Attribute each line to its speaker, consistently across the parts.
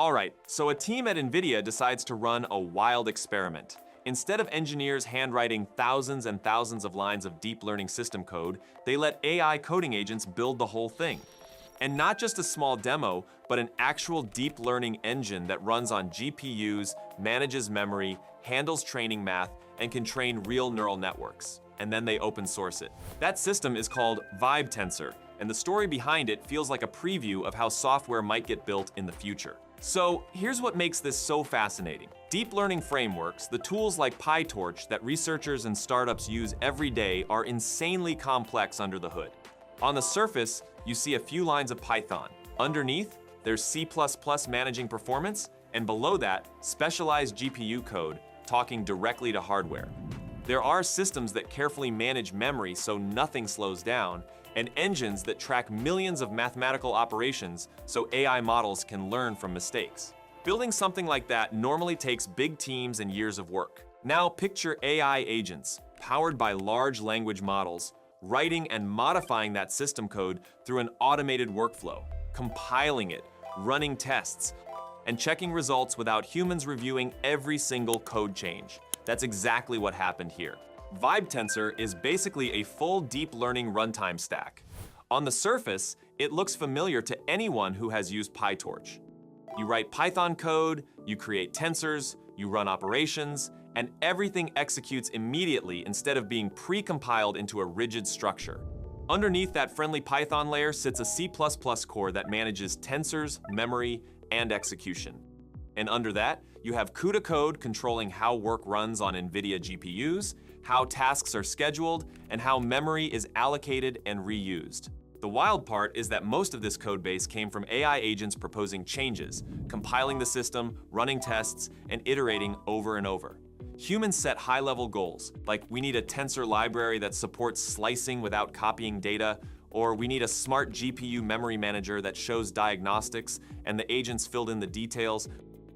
Speaker 1: Alright, so a team at NVIDIA decides to run a wild experiment. Instead of engineers handwriting thousands and thousands of lines of deep learning system code, they let AI coding agents build the whole thing. And not just a small demo, but an actual deep learning engine that runs on GPUs, manages memory, handles training math, and can train real neural networks. And then they open source it. That system is called VibeTensor, and the story behind it feels like a preview of how software might get built in the future. So here's what makes this so fascinating. Deep learning frameworks, the tools like PyTorch that researchers and startups use every day, are insanely complex under the hood. On the surface, you see a few lines of Python. Underneath, there's C++ managing performance, and below that, specialized GPU code talking directly to hardware. There are systems that carefully manage memory so nothing slows down, and engines that track millions of mathematical operations so AI models can learn from mistakes. Building something like that normally takes big teams and years of work. Now picture AI agents, powered by large language models, writing and modifying that system code through an automated workflow, compiling it, running tests, and checking results without humans reviewing every single code change. That's exactly what happened here. VibeTensor is basically a full deep learning runtime stack. On the surface, it looks familiar to anyone who has used PyTorch. You write Python code, you create tensors, you run operations, and everything executes immediately instead of being pre-compiled into a rigid structure. Underneath that friendly Python layer sits a C++ core that manages tensors, memory, and execution. And under that, you have CUDA code controlling how work runs on NVIDIA GPUs, how tasks are scheduled, and how memory is allocated and reused. The wild part is that most of this codebase came from AI agents proposing changes, compiling the system, running tests, and iterating over and over. Humans set high-level goals, like we need a tensor library that supports slicing without copying data, or we need a smart GPU memory manager that shows diagnostics, and the agents filled in the details,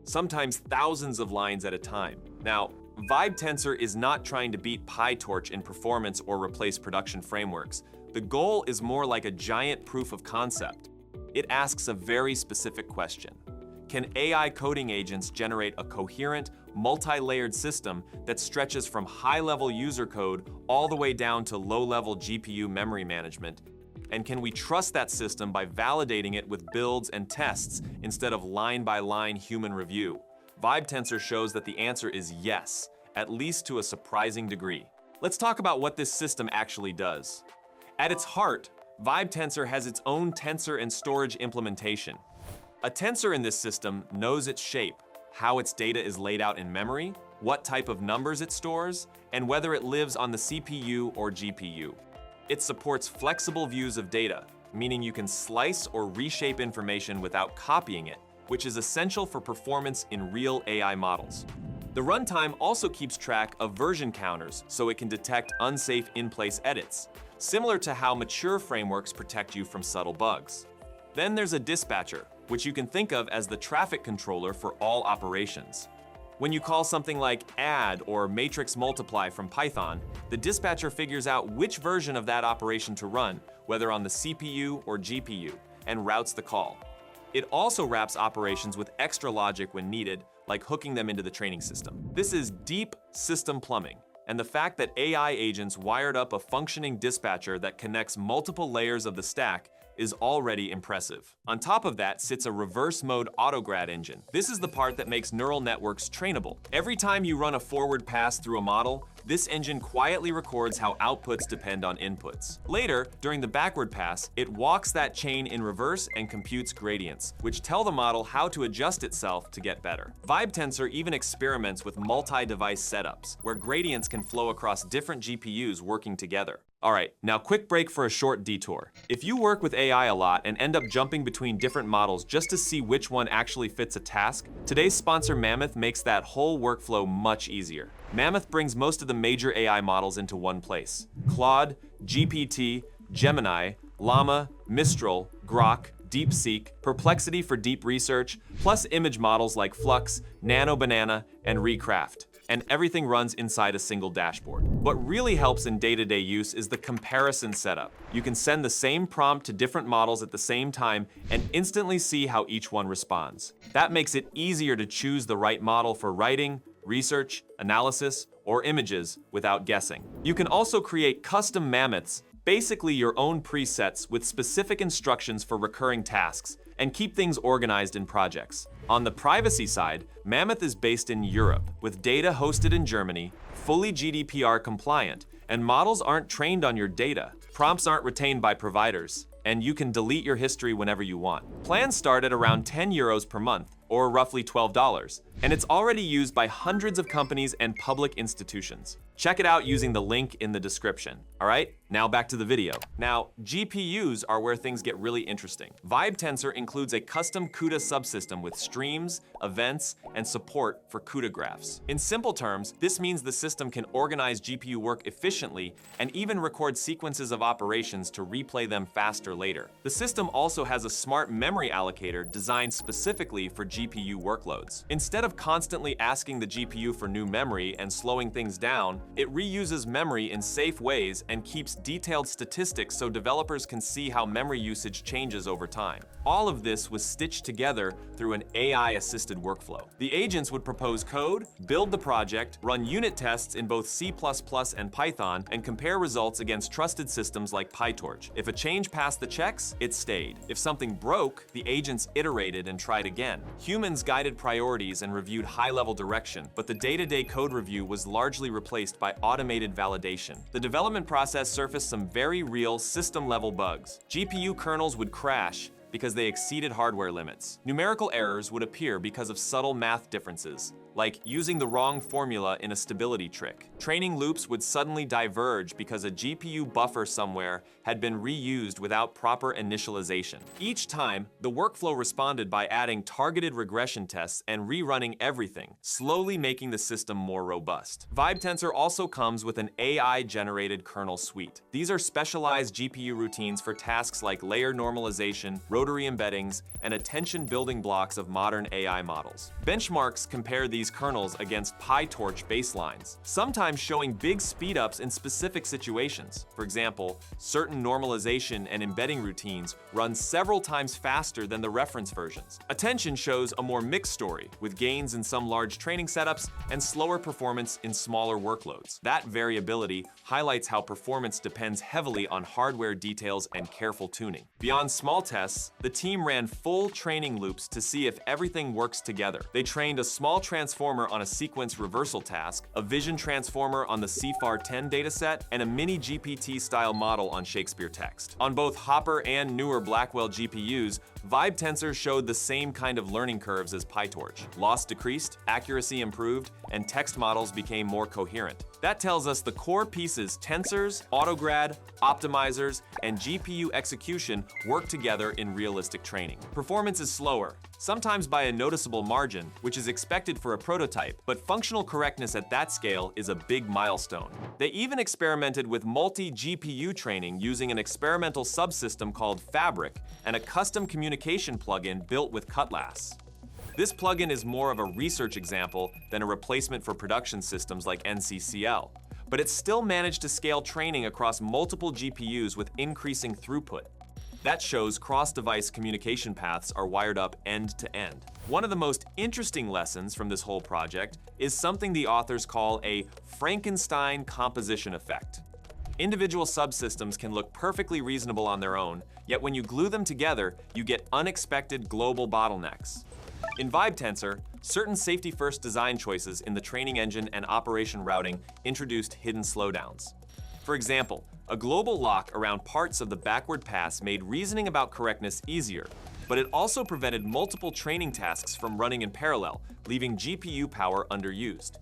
Speaker 1: sometimes thousands of lines at a time. Now, VibeTensor is not trying to beat PyTorch in performance or replace production frameworks. The goal is more like a giant proof of concept. It asks a very specific question. Can AI coding agents generate a coherent, multi-layered system that stretches from high-level user code all the way down to low-level GPU memory management? And can we trust that system by validating it with builds and tests instead of line-by-line human review? VibeTensor shows that the answer is yes, at least to a surprising degree. Let's talk about what this system actually does. At its heart, VibeTensor has its own tensor and storage implementation. A tensor in this system knows its shape, how its data is laid out in memory, what type of numbers it stores, and whether it lives on the CPU or GPU. It supports flexible views of data, meaning you can slice or reshape information without copying it, which is essential for performance in real AI models. The runtime also keeps track of version counters so it can detect unsafe in-place edits, similar to how mature frameworks protect you from subtle bugs. Then there's a dispatcher, which you can think of as the traffic controller for all operations. When you call something like add or matrix multiply from Python, the dispatcher figures out which version of that operation to run, whether on the CPU or GPU, and routes the call. It also wraps operations with extra logic when needed, like hooking them into the training system. This is deep system plumbing, and the fact that AI agents wired up a functioning dispatcher that connects multiple layers of the stack is already impressive. On top of that sits a reverse mode autograd engine. This is the part that makes neural networks trainable. Every time you run a forward pass through a model, this engine quietly records how outputs depend on inputs. Later, during the backward pass, it walks that chain in reverse and computes gradients, which tell the model how to adjust itself to get better. VibeTensor even experiments with multi-device setups, where gradients can flow across different GPUs working together. Alright, now quick break for a short detour. If you work with AI a lot and end up jumping between different models just to see which one actually fits a task, today's sponsor Mammoth makes that whole workflow much easier. Mammoth brings most of the major AI models into one place. Claude, GPT, Gemini, Llama, Mistral, Grok, DeepSeek, Perplexity for deep research, plus image models like Flux, Nano Banana, and Recraft. And everything runs inside a single dashboard. What really helps in day-to-day use is the comparison setup. You can send the same prompt to different models at the same time and instantly see how each one responds. That makes it easier to choose the right model for writing, research, analysis, or images without guessing. You can also create custom mammoths, basically your own presets with specific instructions for recurring tasks, and keep things organized in projects. On the privacy side, Mammoth is based in Europe, with data hosted in Germany, fully GDPR compliant, and models aren't trained on your data. Prompts aren't retained by providers, and you can delete your history whenever you want. Plans start at around €10 per month, or roughly $12, and it's already used by hundreds of companies and public institutions. Check it out using the link in the description. All right, now back to the video. Now, GPUs are where things get really interesting. VibeTensor includes a custom CUDA subsystem with streams, events, and support for CUDA graphs. In simple terms, this means the system can organize GPU work efficiently and even record sequences of operations to replay them faster later. The system also has a smart memory allocator designed specifically for GPU workloads. Instead of constantly asking the GPU for new memory and slowing things down, it reuses memory in safe ways and keeps detailed statistics so developers can see how memory usage changes over time. All of this was stitched together through an AI-assisted workflow. The agents would propose code, build the project, run unit tests in both C++ and Python, and compare results against trusted systems like PyTorch. If a change passed the checks, it stayed. If something broke, the agents iterated and tried again. Humans guided priorities and reviewed high-level direction, but the day-to-day code review was largely replaced by automated validation. The development process surfaced some very real system-level bugs. GPU kernels would crash because they exceeded hardware limits. Numerical errors would appear because of subtle math differences, like using the wrong formula in a stability trick. Training loops would suddenly diverge because a GPU buffer somewhere had been reused without proper initialization. Each time, the workflow responded by adding targeted regression tests and rerunning everything, slowly making the system more robust. VibeTensor also comes with an AI-generated kernel suite. These are specialized GPU routines for tasks like layer normalization, rotary embeddings, and attention building blocks of modern AI models. Benchmarks compare these kernels against PyTorch baselines, sometimes showing big speedups in specific situations. For example, certain normalization and embedding routines run several times faster than the reference versions. Attention shows a more mixed story, with gains in some large training setups and slower performance in smaller workloads. That variability highlights how performance depends heavily on hardware details and careful tuning. Beyond small tests, the team ran full training loops to see if everything works together. They trained a small transformer on a sequence reversal task, a vision transformer on the CFAR10 dataset, and a mini GPT-style model on Shakespeare text. On both Hopper and newer Blackwell GPUs, VibeTensor showed the same kind of learning curves as PyTorch. Loss decreased, accuracy improved, and text models became more coherent. That tells us the core pieces, tensors, autograd, optimizers, and GPU execution work together in realistic training. Performance is slower, sometimes by a noticeable margin, which is expected for a prototype, but functional correctness at that scale is a big milestone. They even experimented with multi-GPU training using an experimental subsystem called Fabric and a custom communication plugin built with Cutlass. This plugin is more of a research example than a replacement for production systems like NCCL, but it still managed to scale training across multiple GPUs with increasing throughput. That shows cross-device communication paths are wired up end to end. One of the most interesting lessons from this whole project is something the authors call a Frankenstein composition effect. Individual subsystems can look perfectly reasonable on their own, yet when you glue them together, you get unexpected global bottlenecks. In VibeTensor, certain safety-first design choices in the training engine and operation routing introduced hidden slowdowns. For example, a global lock around parts of the backward pass made reasoning about correctness easier, but it also prevented multiple training tasks from running in parallel, leaving GPU power underused.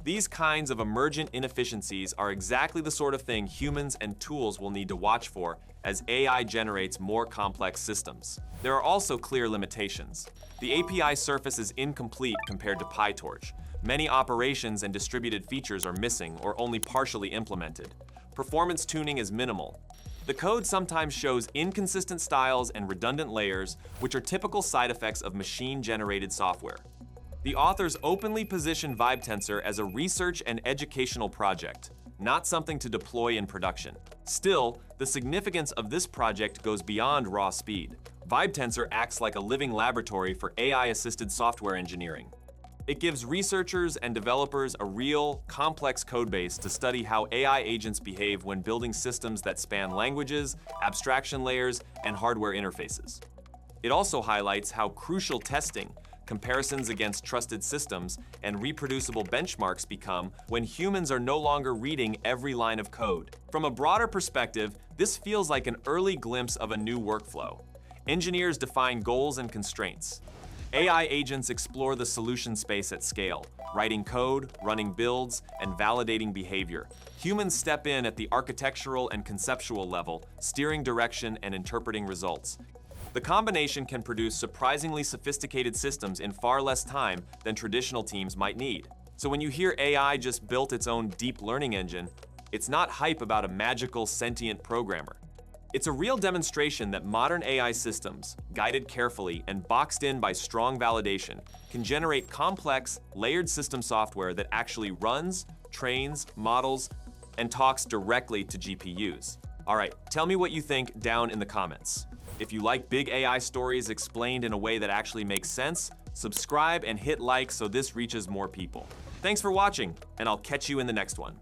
Speaker 1: These kinds of emergent inefficiencies are exactly the sort of thing humans and tools will need to watch for as AI generates more complex systems. There are also clear limitations. The API surface is incomplete compared to PyTorch. Many operations and distributed features are missing or only partially implemented. Performance tuning is minimal. The code sometimes shows inconsistent styles and redundant layers, which are typical side effects of machine-generated software. The authors openly position VibeTensor as a research and educational project, not something to deploy in production. Still, the significance of this project goes beyond raw speed. VibeTensor acts like a living laboratory for AI-assisted software engineering. It gives researchers and developers a real, complex codebase to study how AI agents behave when building systems that span languages, abstraction layers, and hardware interfaces. It also highlights how crucial testing, comparisons against trusted systems, and reproducible benchmarks become when humans are no longer reading every line of code. From a broader perspective, this feels like an early glimpse of a new workflow. Engineers define goals and constraints. AI agents explore the solution space at scale, writing code, running builds, and validating behavior. Humans step in at the architectural and conceptual level, steering direction and interpreting results. The combination can produce surprisingly sophisticated systems in far less time than traditional teams might need. So when you hear AI just built its own deep learning engine, it's not hype about a magical sentient programmer. It's a real demonstration that modern AI systems, guided carefully and boxed in by strong validation, can generate complex, layered system software that actually runs, trains, models, and talks directly to GPUs. All right, tell me what you think down in the comments. If you like big AI stories explained in a way that actually makes sense, subscribe and hit like so this reaches more people. Thanks for watching, and I'll catch you in the next one.